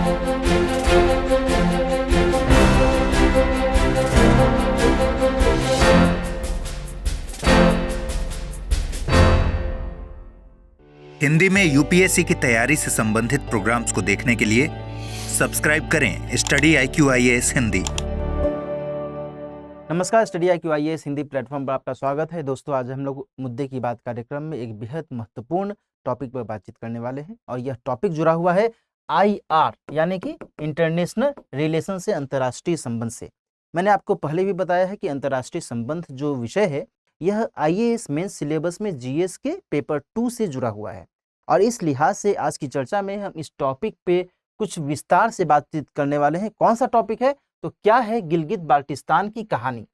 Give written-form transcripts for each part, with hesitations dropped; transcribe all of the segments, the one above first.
हिंदी में यूपीएससी की तैयारी से संबंधित प्रोग्राम्स को देखने के लिए सब्सक्राइब करें स्टडी IQ IAS हिंदी। नमस्कार, study IQ IAS Hindi platform पर आपका स्वागत है। दोस्तों, आज हम लोग मुद्दे की बात कार्यक्रम में एक बेहद महत्वपूर्ण टॉपिक पर बातचीत करने वाले हैं और यह टॉपिक जुड़ा हुआ है IR यानी कि इंटरनेशनल रिलेशन से, अंतर्राष्ट्रीय संबंध से। मैंने आपको पहले भी बताया है कि अंतर्राष्ट्रीय संबंध जो विषय है यह IAS मेंस सिलेबस में GS के पेपर 2 से जुड़ा हुआ है और इस लिहाज से आज की चर्चा में हम इस टॉपिक पे कुछ विस्तार से बातचीत करने वाले हैं। कौन सा टॉपिक है? तो क्या है गिलगित बाल्टिस्तान की कहानी,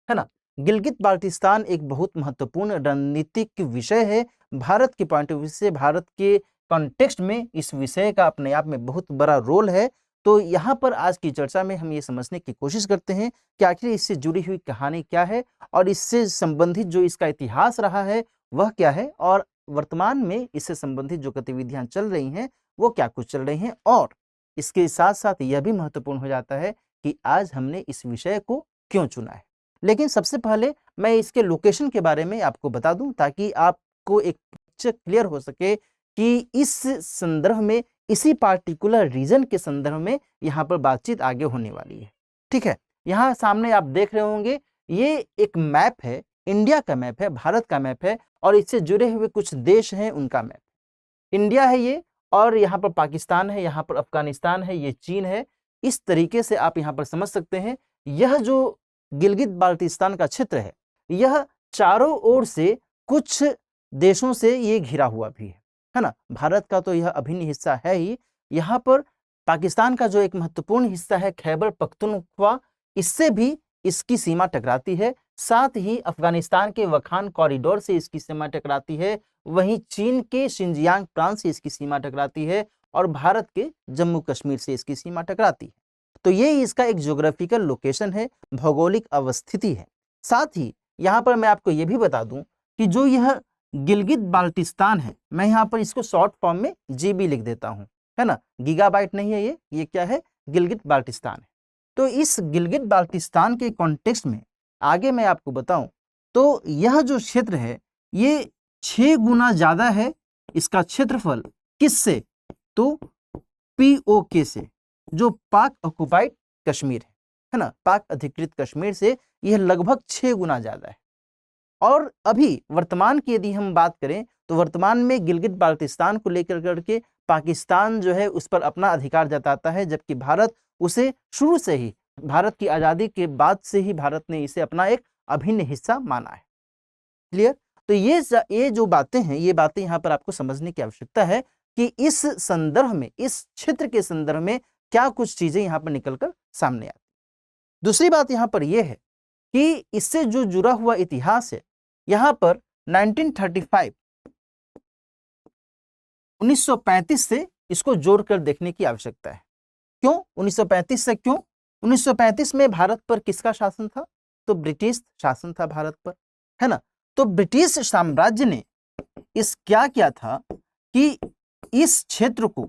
है ना। गिलगित बाल्टिस्तान एक बहुत महत्वपूर्ण रणनीतिक विषय है। भारत के पॉइंट ऑफ व्यू से, भारत के कॉन्टेक्स्ट में इस विषय का अपने आप में बहुत बड़ा रोल है। तो यहाँ पर आज की चर्चा में हम ये समझने की कोशिश करते हैं कि आखिर इससे जुड़ी हुई कहानी क्या है और इससे संबंधित जो इसका इतिहास रहा है वह क्या है और वर्तमान में इससे संबंधित जो गतिविधियां चल रही हैं वो क्या कुछ चल रही हैं। और इसके साथ साथ यह भी महत्वपूर्ण हो जाता है कि आज हमने इस विषय को क्यों चुना है। लेकिन सबसे पहले मैं इसके लोकेशन के बारे में आपको बता दूं ताकि आपको एक पिक्चर क्लियर हो सके कि इस संदर्भ में, इसी पार्टिकुलर रीजन के संदर्भ में यहाँ पर बातचीत आगे होने वाली है। ठीक है, यहाँ सामने आप देख रहे होंगे ये एक मैप है, इंडिया का मैप है, भारत का मैप है और इससे जुड़े हुए कुछ देश हैं उनका मैप। इंडिया है ये और यहाँ पर पाकिस्तान है, यहाँ पर अफगानिस्तान है, ये चीन है। इस तरीके से आप यहाँ पर समझ सकते हैं यह जो गिलगित बाल्टिस्तान का क्षेत्र है यह चारों ओर से कुछ देशों से ये घिरा हुआ भी है ना। भारत का तो यह अभिन्न हिस्सा है ही। यहाँ पर पाकिस्तान का जो एक महत्वपूर्ण हिस्सा है खैबर पख्तूनख्वा, इससे भी इसकी सीमा टकराती है। साथ ही अफगानिस्तान के वखान कॉरिडोर से इसकी सीमा टकराती है, वहीं चीन के शिनजियांग प्रांत से इसकी सीमा टकराती है और भारत के जम्मू कश्मीर से इसकी सीमा टकराती है। तो ये इसका एक ज्योग्राफिकल लोकेशन है, भौगोलिक अवस्थिति है। साथ ही यहाँ पर मैं आपको ये भी बता दूं कि जो यह गिलगित बाल्टिस्तान है, मैं यहाँ पर इसको शॉर्ट फॉर्म में GB लिख देता हूँ, है ना। गीगाबाइट नहीं है ये क्या है? गिलगित बाल्टिस्तान है। तो इस गिलगित बाल्टिस्तान के कॉन्टेक्स्ट में आगे मैं आपको बताऊं तो यह जो क्षेत्र है ये 6 गुना ज्यादा है इसका क्षेत्रफल। किससे? तो POK से, जो पाक ऑक्युपाइड कश्मीर है ना, पाक अधिकृत कश्मीर से यह लगभग 6 गुना ज्यादा है। और अभी वर्तमान की यदि हम बात करें तो वर्तमान में गिलगित बाल्टिस्तान को लेकर करके पाकिस्तान जो है उस पर अपना अधिकार जताता है, जबकि भारत उसे शुरू से ही, भारत की आज़ादी के बाद से ही भारत ने इसे अपना एक अभिन्न हिस्सा माना है। क्लियर? तो ये जो बातें हैं, ये बातें यहाँ पर आपको समझने की आवश्यकता है कि इस संदर्भ में, इस क्षेत्र के संदर्भ में क्या कुछ चीजें यहाँ पर निकलकर सामने आती। दूसरी बात यहाँ पर यह है कि इससे जो जुड़ा हुआ इतिहास है, यहाँ पर 1935 1935 से इसको जोड़कर देखने की आवश्यकता है। क्यों 1935 से? क्यों 1935 में भारत पर किसका शासन था? तो ब्रिटिश शासन था भारत पर, है ना। तो ब्रिटिश साम्राज्य ने क्या किया था कि इस क्षेत्र को,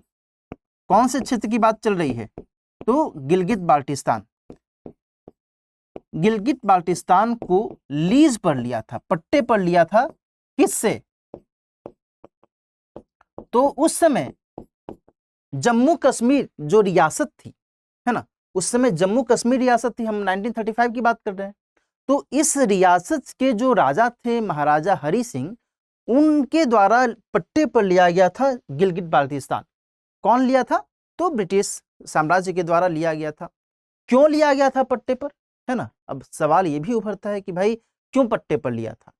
कौन से क्षेत्र की बात चल रही है? तो गिलगित बाल्टिस्तान, गिलगित बाल्टिस्तान को लीज पर लिया था, पट्टे पर लिया था। किससे? तो उस समय जम्मू कश्मीर जो रियासत थी, है ना, उस समय जम्मू कश्मीर रियासत थी, हम 1935 की बात कर रहे हैं। तो इस रियासत के जो राजा थे महाराजा हरि सिंह, उनके द्वारा पट्टे पर लिया गया था गिलगित बाल्टिस्तान। कौन लिया था? तो ब्रिटिश साम्राज्य के द्वारा लिया गया था। क्यों लिया गया था पट्टे पर, है ना। अब सवाल ये भी उभरता है कि भाई क्यों पट्टे पर लिया था?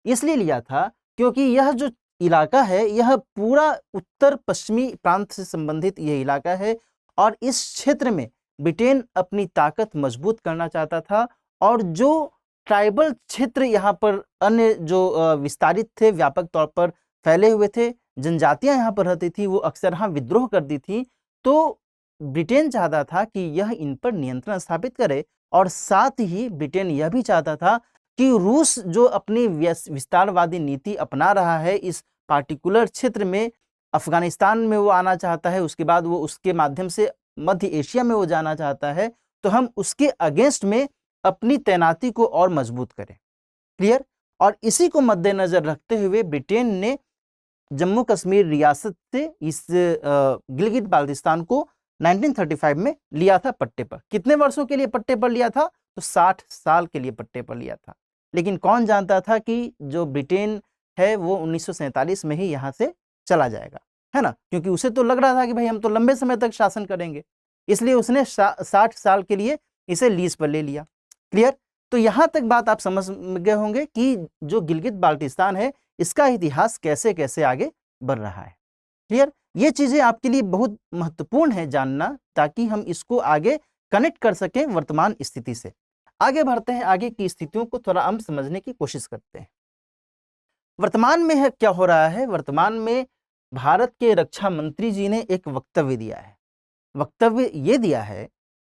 इसलिए लिया था क्योंकि यह जो इलाका है यह पूरा उत्तर पश्चिमी प्रांत से संबंधित यह इलाका है और इस क्षेत्र में ब्रिटेन अपनी ताकत मजबूत करना चाहता था और जो ट्राइबल क्षेत्र यहाँ पर अन्य जो विस्तारित थे, व्यापक तौर पर फैले हुए थे, जनजातियां यहाँ पर रहती थी, वो अक्सर यहाँ विद्रोह करती थी। तो ब्रिटेन चाहता था कि यह इन पर नियंत्रण स्थापित करे और साथ ही ब्रिटेन यह भी चाहता था कि रूस जो अपनी विस्तारवादी नीति अपना रहा है इस पार्टिकुलर क्षेत्र में, अफगानिस्तान में वो आना चाहता है, उसके बाद वो उसके माध्यम से मध्य एशिया में वो जाना चाहता है, तो हम उसके अगेंस्ट में अपनी तैनाती को और मजबूत करें। क्लियर। और इसी को मद्देनजर रखते हुए ब्रिटेन ने जम्मू कश्मीर रियासत से इस गिलगित बाल्टिस्तान को 1935 में लिया था पट्टे पर। कितने वर्षों के लिए पट्टे पर लिया था? तो 60 साल के लिए पट्टे पर लिया था। लेकिन कौन जानता था कि जो ब्रिटेन है वो 1947 में ही यहाँ से चला जाएगा, है ना, क्योंकि उसे तो लग रहा था कि भाई हम तो लंबे समय तक शासन करेंगे, इसलिए उसने 60 साल के लिए इसे लीज पर ले लिया। क्लियर। तो यहाँ तक बात आप समझ गए होंगे कि जो गिलगित बाल्टिस्तान है इसका इतिहास कैसे कैसे आगे बढ़ रहा है। क्लियर। ये चीजें आपके लिए बहुत महत्वपूर्ण है जानना, ताकि हम इसको आगे कनेक्ट कर सकें वर्तमान स्थिति से। आगे बढ़ते हैं, आगे की स्थितियों को थोड़ा हम समझने की कोशिश करते हैं। वर्तमान में है क्या हो रहा है? वर्तमान में भारत के रक्षा मंत्री जी ने एक वक्तव्य दिया है। वक्तव्य ये दिया है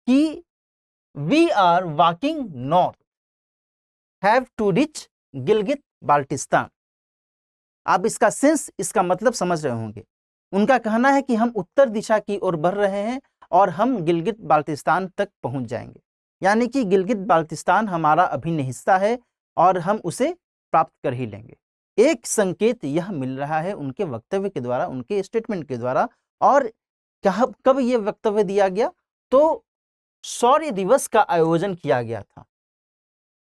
कि we are walking north, have to reach Gilgit Baltistan. आप इसका सेंस, इसका मतलब समझ रहे होंगे। उनका कहना है कि हम उत्तर दिशा की ओर बढ़ रहे हैं और हम गिलगित बाल्टिस्तान तक पहुंच जाएंगे, यानी कि गिलगित बाल्टिस्तान हमारा अभिन्न हिस्सा है और हम उसे प्राप्त कर ही लेंगे। एक संकेत यह मिल रहा है उनके वक्तव्य के द्वारा, उनके स्टेटमेंट के द्वारा। और कब यह वक्तव्य दिया गया? तो शौर्य दिवस का आयोजन किया गया था।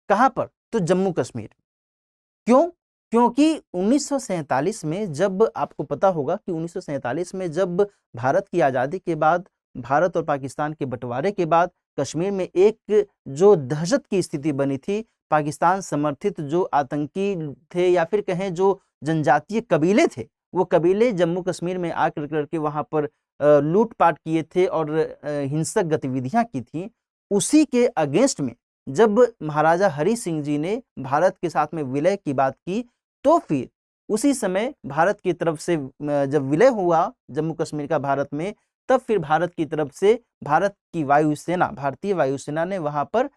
कहां पर? तो जम्मू कश्मीर। क्यों? क्योंकि 1947 में, जब आपको पता होगा कि 1947 में जब भारत की आज़ादी के बाद, भारत और पाकिस्तान के बंटवारे के बाद कश्मीर में एक जो दहशत की स्थिति बनी थी, पाकिस्तान समर्थित जो आतंकी थे या फिर कहें जो जनजातीय कबीले थे, वो कबीले जम्मू कश्मीर में आकर करके वहाँ पर लूटपाट किए थे और हिंसक गतिविधियाँ की थी। उसी के अगेंस्ट में जब महाराजा हरि सिंह जी ने भारत के साथ में विलय की बात की, तो फिर उसी समय भारत की तरफ से जब विलय हुआ जम्मू कश्मीर का भारत में, तब फिर भारत की तरफ से भारत की वायुसेना, भारतीय वायुसेना ने वहां पर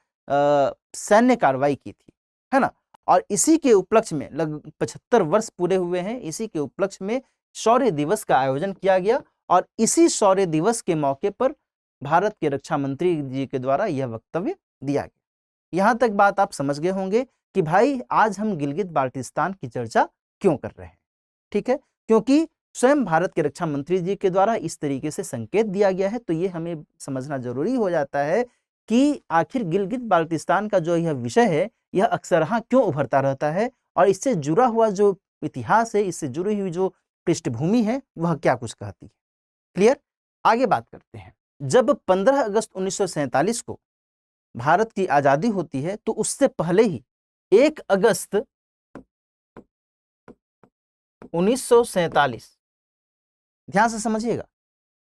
सैन्य कार्रवाई की थी, है ना। और इसी के उपलक्ष्य में लगभग 75 वर्ष पूरे हुए हैं, इसी के उपलक्ष्य में शौर्य दिवस का आयोजन किया गया। और इसी शौर्य दिवस के मौके पर भारत के रक्षा मंत्री जी के द्वारा यह वक्तव्य दिया गया। यहां तक बात आप समझ गए होंगे कि भाई आज हम गिलगित बाल्टिस्तान की चर्चा क्यों कर रहे हैं। ठीक है, क्योंकि स्वयं भारत के रक्षा मंत्री जी के द्वारा इस तरीके से संकेत दिया गया है, तो ये हमें समझना जरूरी हो जाता है कि आखिर गिलगित बाल्टिस्तान का जो यह विषय है, यह अक्सरहा क्यों उभरता रहता है और इससे जुड़ा हुआ जो इतिहास है, इससे जुड़ी हुई जो पृष्ठभूमि है, वह क्या कुछ कहती है। क्लियर। आगे बात करते हैं। जब 15 अगस्त 1947 को भारत की आजादी होती है, तो उससे पहले ही 1 अगस्त 1947, ध्यान से समझिएगा,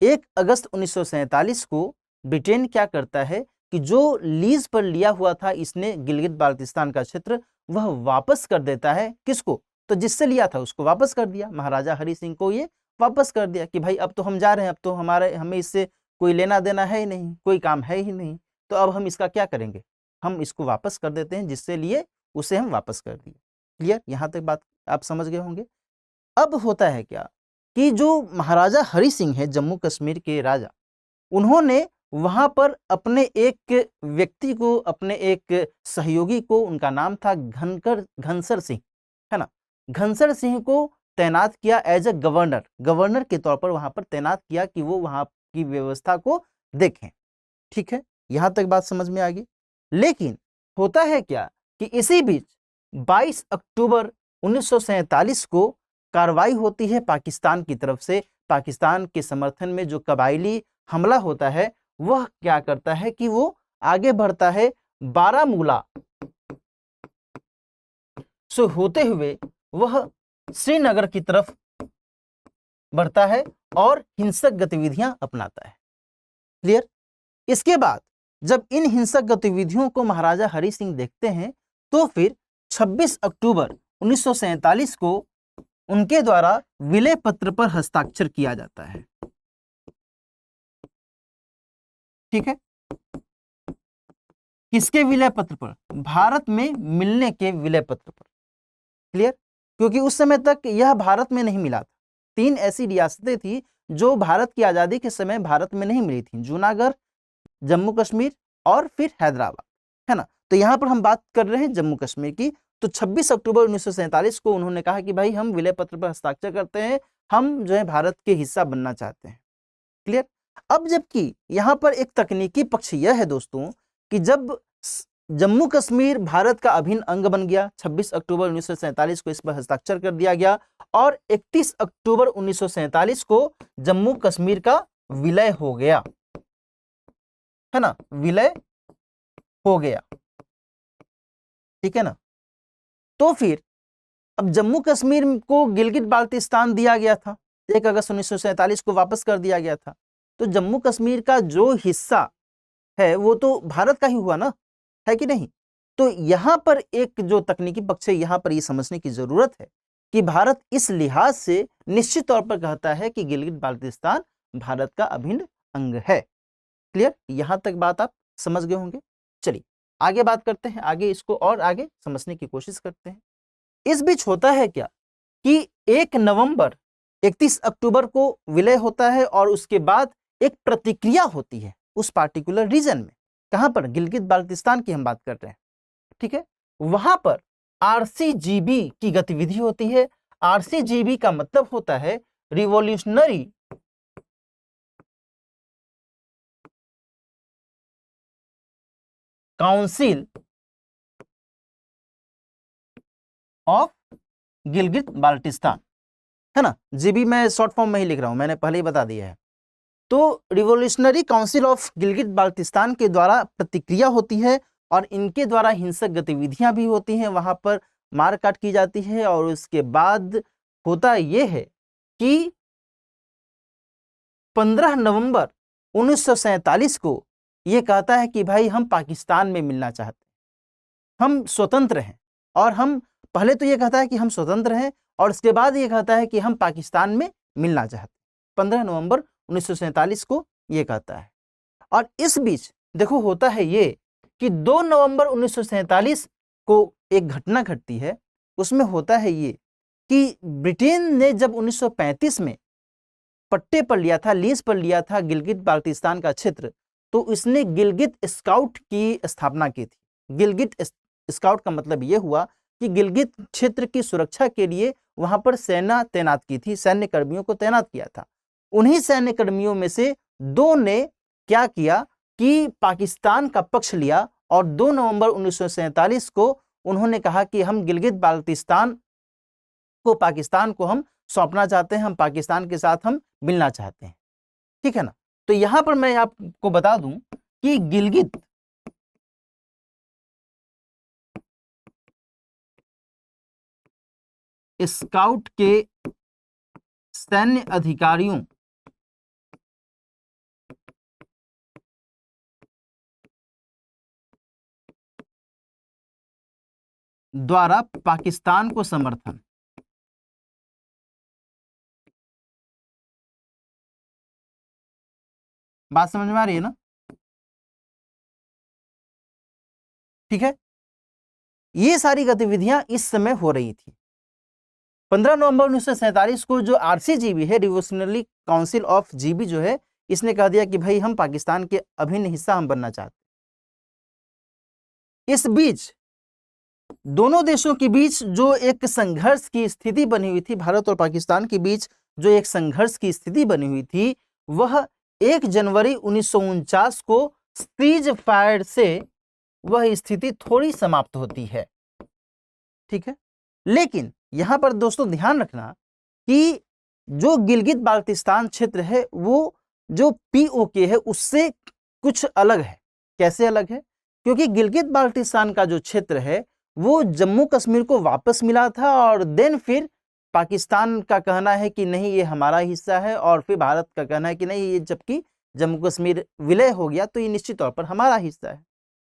1 अगस्त 1947 को ब्रिटेन क्या करता है कि जो लीज पर लिया हुआ था इसने गिलगित बाल्टिस्तान का क्षेत्र, वह वापस कर देता है। किसको? तो जिससे लिया था उसको वापस कर दिया, महाराजा हरि सिंह को ये वापस कर दिया कि भाई अब तो हम जा रहे हैं, अब तो हमें इससे कोई लेना देना है ही नहीं, कोई काम है ही नहीं, तो अब हम इसका क्या करेंगे, हम इसको वापस कर देते हैं, जिससे लिए उसे हम वापस कर दिए। क्लियर। यहां तक बात आप समझ गए होंगे। अब होता है क्या कि जो महाराजा हरि सिंह है, जम्मू कश्मीर के राजा, उन्होंने वहां पर अपने एक व्यक्ति को, अपने एक सहयोगी को, उनका नाम था घनसर सिंह, है ना, घनसर सिंह को तैनात किया एज ए गवर्नर के तौर पर वहां पर तैनात किया कि वो वहां की व्यवस्था को देखें। ठीक है, यहां तक बात समझ में आ गई। लेकिन होता है क्या कि इसी बीच 22 अक्टूबर 1947 को कार्रवाई होती है पाकिस्तान की तरफ से। पाकिस्तान के समर्थन में जो कबायली हमला होता है, वह क्या करता है कि वो आगे बढ़ता है बारामूला से होते हुए वह श्रीनगर की तरफ बढ़ता है और हिंसक गतिविधियां अपनाता है। क्लियर। इसके बाद जब इन हिंसक गतिविधियों को महाराजा हरि सिंह देखते हैं, तो फिर 26 अक्टूबर 1947 को उनके द्वारा विलय पत्र पर हस्ताक्षर किया जाता है। ठीक है, किसके विलय पत्र पर? भारत में मिलने के विलय पत्र पर। क्लियर। क्योंकि उस समय तक यह भारत में नहीं मिला था। 3 ऐसी रियासतें थी जो भारत की आज़ादी के समय भारत में नहीं मिली थी, जूनागढ़, जम्मू कश्मीर और फिर हैदराबाद, है ना। तो यहाँ पर हम बात कर रहे हैं जम्मू कश्मीर की। तो 26 अक्टूबर 1947 को उन्होंने कहा कि भाई हम विलय पत्र पर हस्ताक्षर करते हैं, हम जो है भारत के हिस्सा बनना चाहते हैं। क्लियर। अब जबकि यहाँ पर एक तकनीकी पक्ष यह है दोस्तों कि जब जम्मू कश्मीर भारत का अभिन्न अंग बन गया, 26 अक्टूबर 1947 को इस पर हस्ताक्षर कर दिया गया और 31 अक्टूबर 1947 को जम्मू कश्मीर का विलय हो गया, है ना, विलय हो गया, ठीक है ना। तो फिर अब जम्मू कश्मीर को गिलगित बाल्टिस्तान दिया गया था, 1 अगस्त 1947 को वापस कर दिया गया था। तो जम्मू कश्मीर का जो हिस्सा है वो तो भारत का ही हुआ ना, है कि नहीं। तो यहाँ पर एक जो तकनीकी पक्ष है, यहाँ पर ये समझने की जरूरत है कि भारत इस लिहाज से निश्चित तौर पर कहता है कि गिलगित बाल्टिस्तान भारत का अभिन्न अंग है। क्लियर, यहाँ तक बात आप समझ गए होंगे। चलिए आगे बात करते हैं, आगे इसको और आगे समझने की कोशिश करते हैं। इस बीच होता है क्या कि 1 नवंबर 31 अक्टूबर को विलय होता है और उसके बाद एक प्रतिक्रिया होती है उस पार्टिकुलर रीजन में। कहां पर? गिलगित बाल्टिस्तान की हम बात कर रहे हैं, ठीक है। वहां पर आरसीजीबी की गतिविधि होती है। आरसीजीबी का मतलब होता है revolutionary council of Gilgit Baltistan, है ना। जीबी मैं शॉर्ट फॉर्म में ही लिख रहा हूं, मैंने पहले ही बता दिया है। तो revolutionary council of Gilgit Baltistan के द्वारा प्रतिक्रिया होती है और इनके द्वारा हिंसक गतिविधियां भी होती हैं, वहां पर मारकाट की जाती है। और उसके बाद होता यह है कि 15 नवंबर 1947 को यह कहता है कि भाई हम पाकिस्तान में मिलना चाहते हैं, हम स्वतंत्र हैं। और हम पहले तो यह कहता है कि हम स्वतंत्र हैं और उसके बाद यह कहता है कि हम पाकिस्तान में मिलना चाहते हैं। 15 नवंबर 1947 को यह कहता है। और इस बीच देखो होता है ये कि 2 नवंबर 1947 को एक घटना घटती है। उसमें होता है ये कि ब्रिटेन ने जब 1935 में पट्टे पर लिया था, लीज पर लिया था गिलगित बाल्टिस्तान का क्षेत्र, तो इसने गिलगित स्काउट की स्थापना की थी। गिलगित स्काउट का मतलब यह हुआ कि गिलगित क्षेत्र की सुरक्षा के लिए वहां पर सेना तैनात की थी, सैन्य कर्मियों को तैनात किया था। उन्हीं सैन्य कर्मियों में से 2 ने क्या किया कि पाकिस्तान का पक्ष लिया और 2 नवंबर 1947 को उन्होंने कहा कि हम गिलगित बाल्टिस्तान को पाकिस्तान को हम सौंपना चाहते हैं, हम पाकिस्तान के साथ हम मिलना चाहते हैं, ठीक है ना। तो यहां पर मैं आपको बता दूं कि गिलगित स्काउट के सैन्य अधिकारियों द्वारा पाकिस्तान को समर्थन, बात समझ में आ रही है ना, ठीक है। ये सारी गतिविधियां इस समय हो रही थी। 15 नवंबर 1947 को जो आरसीजीबी है, रिवोल्यूशनरी काउंसिल ऑफ जीबी जो है, इसने कह दिया कि भाई हम पाकिस्तान के अभिन्न हिस्सा हम बनना चाहते हैं। इस बीच दोनों देशों के बीच जो एक संघर्ष की स्थिति बनी हुई थी, भारत और पाकिस्तान के बीच जो एक संघर्ष की स्थिति बनी हुई थी, वह 1 जनवरी 1949 को सीज फायर से वह स्थिति थोड़ी समाप्त होती है, ठीक है। लेकिन यहां पर दोस्तों ध्यान रखना कि जो गिलगित बाल्टिस्तान क्षेत्र है वो जो पीओके है उससे कुछ अलग है। कैसे अलग है? क्योंकि गिलगित बाल्टिस्तान का जो क्षेत्र है वो जम्मू कश्मीर को वापस मिला था और देन फिर पाकिस्तान का कहना है कि नहीं ये हमारा हिस्सा है, और फिर भारत का कहना है कि नहीं ये, जबकि जम्मू कश्मीर विलय हो गया तो ये निश्चित तौर पर हमारा हिस्सा है।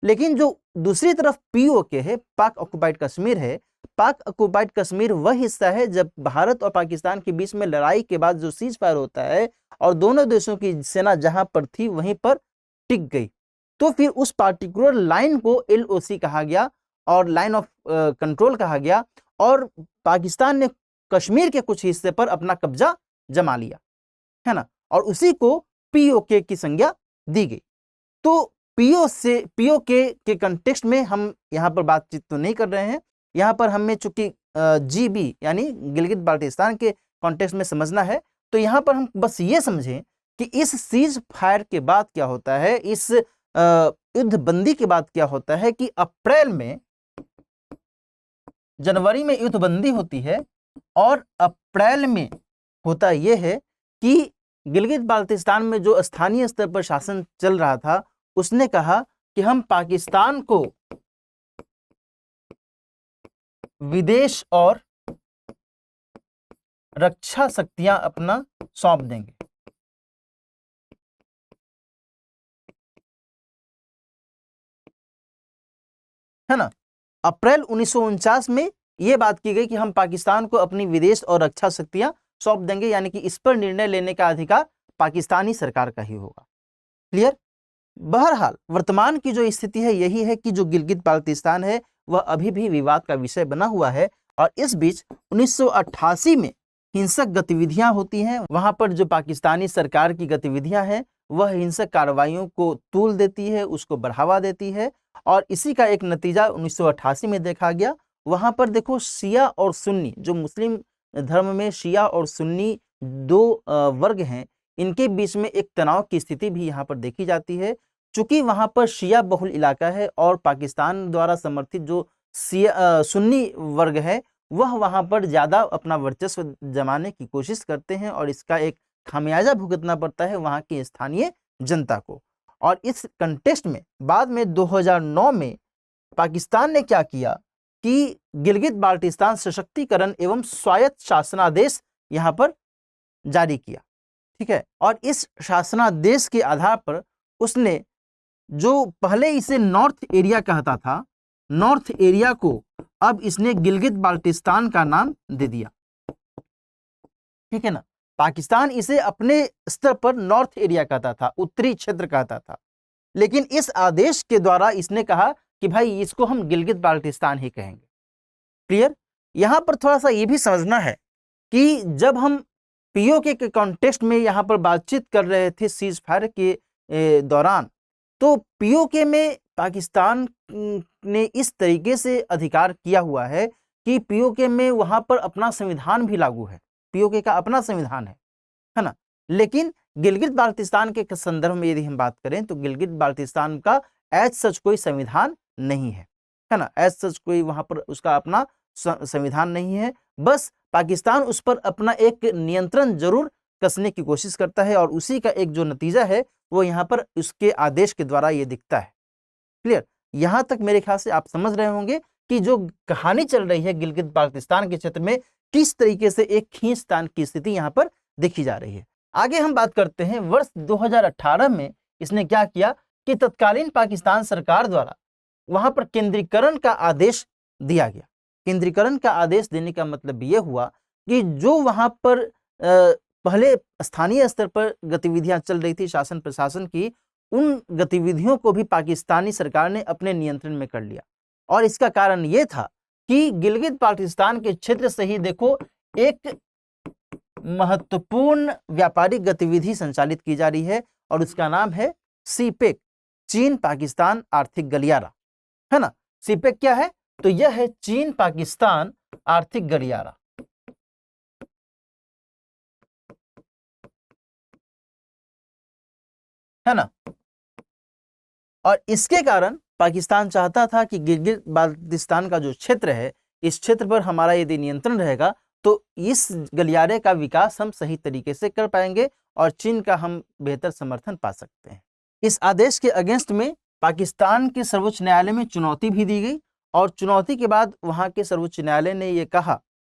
लेकिन जो दूसरी तरफ पीओके है, पाक ऑक्युपाइड कश्मीर है, पाक ऑक्युपाइड कश्मीर वह हिस्सा है जब भारत और पाकिस्तान के बीच में लड़ाई के बाद जो सीज फायर होता है और दोनों देशों की सेना जहां पर थी वहीं पर टिक गई, तो फिर उस पार्टिकुलर लाइन को LOC कहा गया और लाइन ऑफ कंट्रोल कहा गया, और पाकिस्तान ने कश्मीर के कुछ हिस्से पर अपना कब्जा जमा लिया, है ना, और उसी को पीओके की संज्ञा दी गई। तो पीओके के कंटेक्स्ट में हम यहाँ पर बातचीत तो नहीं कर रहे हैं, यहाँ पर हमें चूंकि जीबी यानी गिलगित बाल्टिस्तान के कॉन्टेक्स्ट में समझना है, तो यहाँ पर हम बस ये समझें कि इस सीज फायर के बाद क्या होता है, इस युद्ध बंदी के बाद क्या होता है कि अप्रैल में, जनवरी में युद्ध बंदी होती है और अप्रैल में होता यह है कि गिलगित बाल्टिस्तान में जो स्थानीय स्तर पर शासन चल रहा था उसने कहा कि हम पाकिस्तान को विदेश और रक्षा शक्तियां अपना सौंप देंगे। है ना, अप्रैल 1949 में यह बात की गई कि हम पाकिस्तान को अपनी विदेश और रक्षा शक्तियां सौंप देंगे, यानी कि इस पर निर्णय लेने का अधिकार पाकिस्तानी सरकार का ही होगा। क्लियर। बहरहाल वर्तमान की जो स्थिति है यही है कि जो गिलगित बाल्टिस्तान है वह अभी भी विवाद का विषय बना हुआ है, और इस बीच 1988 में हिंसक गतिविधियां होती हैं। वहां पर जो पाकिस्तानी सरकार की गतिविधियां हैं वह हिंसक कार्रवाइयों को तूल देती है, उसको बढ़ावा देती है, और इसी का एक नतीजा 1988 में देखा गया। वहां पर देखो शिया और सुन्नी, जो मुस्लिम धर्म में शिया और सुन्नी दो वर्ग हैं, इनके बीच में एक तनाव की स्थिति भी यहाँ पर देखी जाती है। चूंकि वहां पर शिया बहुल इलाका है और पाकिस्तान द्वारा समर्थित जो सुन्नी वर्ग है वह वहां पर ज्यादा अपना वर्चस्व जमाने की कोशिश करते हैं, और इसका एक खामियाजा भुगतना पड़ता है वहां की स्थानीय जनता को। और इस कंटेस्ट में बाद में 2009 में पाकिस्तान ने क्या किया कि गिलगित बाल्टिस्तान सशक्तिकरण एवं स्वायत्त शासनादेश यहाँ पर जारी किया। ठीक है, और इस शासनादेश के आधार पर उसने जो पहले इसे नॉर्थ एरिया कहता था, नॉर्थ एरिया को अब इसने गिलगित बाल्टिस्तान का नाम दे दिया। ठीक है ना, पाकिस्तान इसे अपने स्तर पर नॉर्थ एरिया कहता था, उत्तरी क्षेत्र कहता था, लेकिन इस आदेश के द्वारा इसने कहा कि भाई इसको हम गिलगित बाल्टिस्तान ही कहेंगे। क्लियर। यहां पर थोड़ा सा ये भी समझना है कि जब हम पीओके के कॉन्टेक्स्ट में यहां पर बातचीत कर रहे थे सीज फायर के दौरान, तो पीओके में पाकिस्तान ने इस तरीके से अधिकार किया हुआ है कि पीओके में वहां पर अपना संविधान भी लागू है, पीओके का अपना संविधान है ना। लेकिन गिलगित बाल्टिस्तान के संदर्भ में यदि हम बात करें तो गिलगित बाल्टिस्तान का एज सच कोई संविधान नहीं है ना, एज सच कोई वहां पर उसका अपना संविधान नहीं है। बस पाकिस्तान उस पर अपना एक नियंत्रण जरूर कसने की कोशिश करता है, और उसी का एक जो नतीजा है वो यहाँ पर उसके आदेश के द्वारा ये दिखता है। क्लियर। यहां तक मेरे ख्याल से आप समझ रहे होंगे कि जो कहानी चल रही है गिलगित बाल्टिस्तान के क्षेत्र में किस तरीके से एक खींचतान की स्थिति यहाँ पर देखी जा रही है। आगे हम बात करते हैं वर्ष 2018 में इसने क्या किया कि तत्कालीन पाकिस्तान सरकार द्वारा वहां पर केंद्रीकरण का आदेश दिया गया। केंद्रीकरण का आदेश देने का मतलब यह हुआ कि जो वहां पर पहले स्थानीय स्तर पर गतिविधियां चल रही थी शासन प्रशासन की, उन गतिविधियों को भी पाकिस्तानी सरकार ने अपने नियंत्रण में कर लिया। और इसका कारण यह था कि गिलगित बाल्टिस्तान के क्षेत्र से ही देखो एक महत्वपूर्ण व्यापारिक गतिविधि संचालित की जा रही है, और उसका नाम है सीपेक, चीन पाकिस्तान आर्थिक गलियारा, है ना। सीपेक क्या है? तो यह है चीन पाकिस्तान आर्थिक गलियारा। है ना, और इसके कारण पाकिस्तान चाहता था कि गिलगित बाल्टिस्तान का जो क्षेत्र है, इस क्षेत्र पर हमारा यदि नियंत्रण रहेगा तो इस गलियारे का विकास हम सही तरीके से कर पाएंगे और चीन का हम बेहतर समर्थन पा सकते हैं। इस आदेश के अगेंस्ट में पाकिस्तान के सर्वोच्च न्यायालय में चुनौती भी दी गई, और चुनौती के बाद वहां के सर्वोच्च न्यायालय ने यह कहा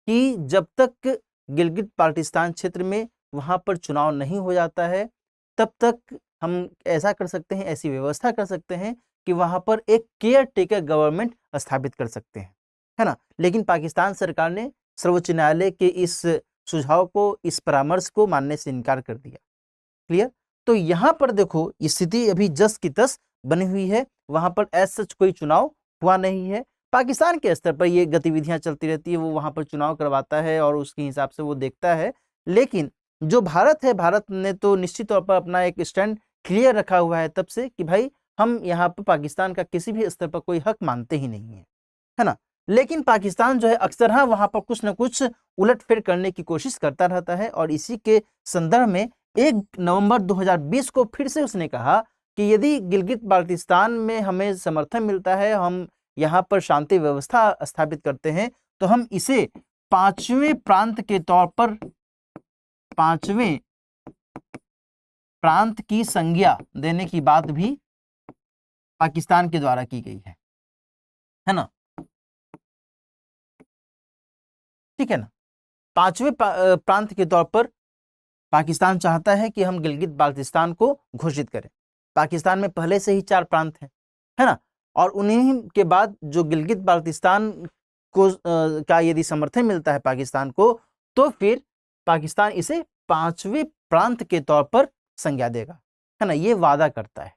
कि जब तक गिलगित बाल्टिस्तान क्षेत्र में वहां पर चुनाव नहीं हो जाता है तब तक हम ऐसा कर सकते हैं, ऐसी व्यवस्था कर सकते हैं कि वहां पर एक केयर टेकर गवर्नमेंट स्थापित कर सकते हैं, है ना। लेकिन पाकिस्तान सरकार ने सर्वोच्च न्यायालय के इस सुझाव को, इस परामर्श को मानने से इनकार कर दिया। क्लियर। तो यहाँ पर देखो स्थिति अभी जस की तस बनी हुई है, वहां पर एज सच कोई चुनाव हुआ नहीं है। पाकिस्तान के स्तर पर ये गतिविधियां चलती रहती है, वो वहां पर चुनाव करवाता है और उसके हिसाब से वो देखता है, लेकिन जो भारत है, भारत ने तो निश्चित तौर पर अपना एक स्टैंड क्लियर रखा हुआ है तब से कि भाई हम यहाँ पर पाकिस्तान का किसी भी स्तर पर कोई हक मानते ही नहीं है ना। लेकिन पाकिस्तान जो है अक्सर हाँ वहाँ पर कुछ न कुछ उलटफेर करने की कोशिश करता रहता है, और इसी के संदर्भ में 1 नवंबर 2020 को फिर से उसने कहा कि यदि गिलगित बाल्टिस्तान में हमें समर्थन मिलता है, हम यहाँ पर शांति व्यवस्था स्थापित करते हैं, तो हम इसे 5वें प्रांत के तौर पर 5वें प्रांत की संज्ञा देने की बात भी पाकिस्तान के द्वारा की गई है ना। ठीक है ना। 5वें प्रांत के तौर पर पाकिस्तान चाहता है कि हम गिलगित बाल्टिस्तान को घोषित करें। पाकिस्तान में पहले से ही 4 प्रांत हैं, है ना, और उन्हीं के बाद जो गिलगित बाल्टिस्तान को का यदि समर्थन मिलता है पाकिस्तान को, तो फिर पाकिस्तान इसे 5वें प्रांत के तौर पर संज्ञा देगा, है ना। ये वादा करता है,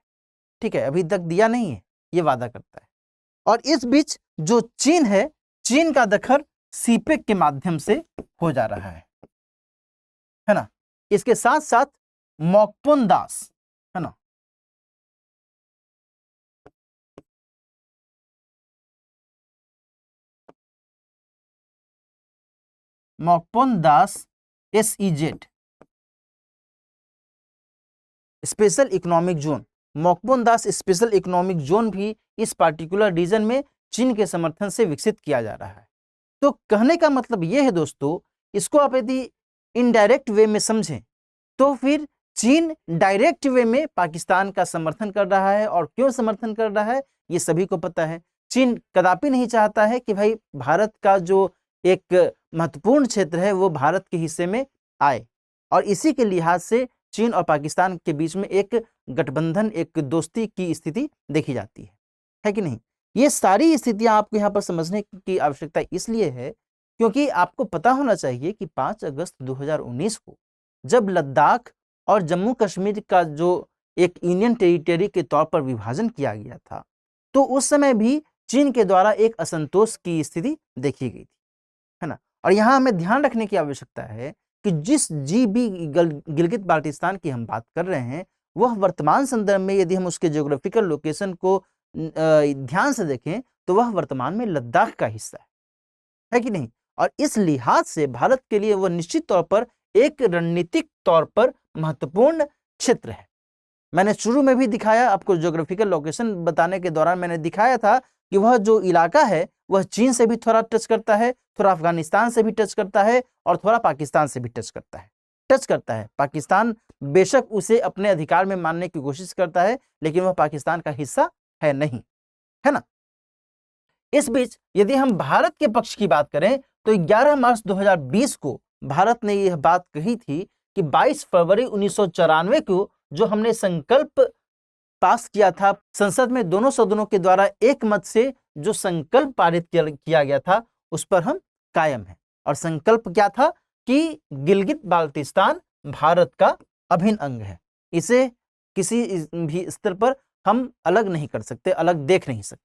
ठीक है, अभी तक दिया नहीं है, ये वादा करता है। और इस बीच जो चीन है, चीन का दखल सीपेक के माध्यम से हो जा रहा है ना। इसके साथ साथ मॉकपोन दास, है ना, मॉकपोन दास SEZ स्पेशल इकोनॉमिक जोन, मॉकपोन दास स्पेशल इकोनॉमिक जोन भी इस पार्टिकुलर रीजन में चीन के समर्थन से विकसित किया जा रहा है। तो कहने का मतलब यह है दोस्तों, इसको आप यदि इनडायरेक्ट वे में समझें तो फिर चीन डायरेक्ट वे में पाकिस्तान का समर्थन कर रहा है, और क्यों समर्थन कर रहा है ये सभी को पता है। चीन कदापि नहीं चाहता है कि भाई भारत का जो एक महत्वपूर्ण क्षेत्र है वो भारत के हिस्से में आए, और इसी के लिहाज से चीन और पाकिस्तान के बीच में एक गठबंधन, एक दोस्ती की स्थिति देखी जाती है कि नहीं। ये सारी स्थितियां आपको यहाँ पर समझने की आवश्यकता इसलिए है क्योंकि आपको पता होना चाहिए कि 5 अगस्त 2019 को जब लद्दाख और जम्मू कश्मीर का जो एक यूनियन टेरिटरी के तौर पर विभाजन किया गया था, तो उस समय भी चीन के द्वारा एक असंतोष की स्थिति देखी गई थी, है ना। और यहाँ हमें ध्यान रखने की आवश्यकता है कि जिस GB गिलगित बाल्टिस्तान की हम बात कर रहे हैं, वह वर्तमान संदर्भ में यदि हम उसके ज्योग्राफिकल लोकेशन को ध्यान से देखें तो वह वर्तमान में लद्दाख का हिस्सा है कि नहीं। और इस लिहाज से भारत के लिए वह निश्चित तौर पर एक रणनीतिक तौर पर महत्वपूर्ण क्षेत्र है। मैंने शुरू में भी दिखाया, आपको ज्योग्राफिकल लोकेशन बताने के दौरान मैंने दिखाया था कि वह जो इलाका है वह चीन से भी थोड़ा टच करता है, थोड़ा अफगानिस्तान से भी टच करता है, और थोड़ा पाकिस्तान से भी टच करता है। पाकिस्तान बेशक उसे अपने अधिकार में मानने की कोशिश करता है, लेकिन वह पाकिस्तान का हिस्सा है नहीं, है ना। इस बीच यदि हम भारत के पक्ष की बात करें तो 11 मार्च 2020 को भारत ने यह बात कही थी कि 22 फरवरी 1994 को जो हमने संकल्प पास किया था संसद में, दोनों सदनों के द्वारा एक मत से जो संकल्प पारित किया गया था, उस पर हम कायम हैं। और संकल्प क्या था कि गिलगित बाल्टिस्तान भारत का अभिन्न अंग है, इसे किसी भी स्तर पर हम अलग नहीं कर सकते, अलग देख नहीं सकते,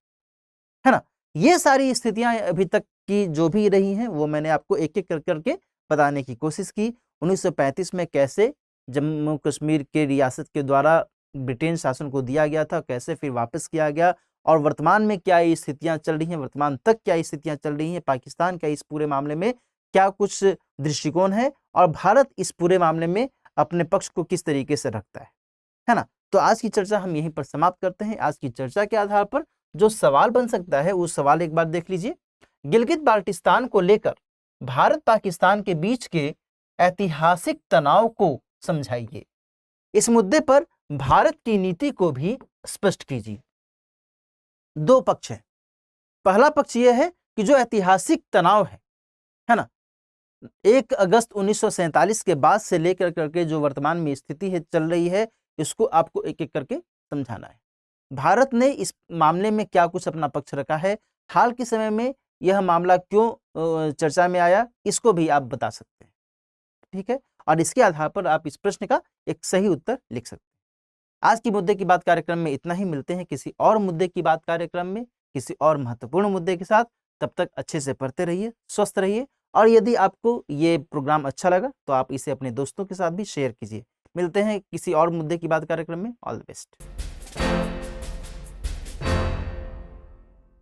है ना। ये सारी स्थितियां अभी तक की जो भी रही हैं वो मैंने आपको एक एक करके बताने की कोशिश की। 1935 में कैसे जम्मू कश्मीर के रियासत के द्वारा ब्रिटेन शासन को दिया गया था, कैसे फिर वापस किया गया, और वर्तमान में क्या ये स्थितियां चल रही हैं, वर्तमान तक क्या स्थितियां चल रही हैं, पाकिस्तान का इस पूरे मामले में क्या कुछ दृष्टिकोण है, और भारत इस पूरे मामले में अपने पक्ष को किस तरीके से रखता है ना। तो आज की चर्चा हम यहीं पर समाप्त करते हैं। आज की चर्चा के आधार पर जो सवाल बन सकता है वो सवाल एक बार देख लीजिए। गिलगित बाल्टिस्तान को लेकर भारत पाकिस्तान के बीच के ऐतिहासिक तनाव को समझाइए। इस मुद्दे पर भारत की नीति को भी स्पष्ट कीजिए। 2 पक्ष हैं। पहला पक्ष यह है कि जो ऐतिहासिक तनाव है ना, 1 अगस्त 1947 के बाद से लेकर करके जो वर्तमान में स्थिति है चल रही है, इसको आपको एक एक करके समझाना है। भारत ने इस मामले में क्या कुछ अपना पक्ष रखा है, हाल के समय में यह मामला क्यों चर्चा में आया, इसको भी आप बता सकते हैं, ठीक है। और इसके आधार पर आप इस प्रश्न का एक सही उत्तर लिख सकते हैं। आज की मुद्दे की बात कार्यक्रम में इतना ही। मिलते हैं किसी और मुद्दे की बात कार्यक्रम में, किसी और महत्वपूर्ण मुद्दे के साथ। तब तक अच्छे से पढ़ते रहिए, स्वस्थ रहिए और यदि आपको ये प्रोग्राम अच्छा लगा तो आप इसे अपने दोस्तों के साथ भी शेयर कीजिए। मिलते हैं किसी और मुद्दे की बात कार्यक्रम में। All the best.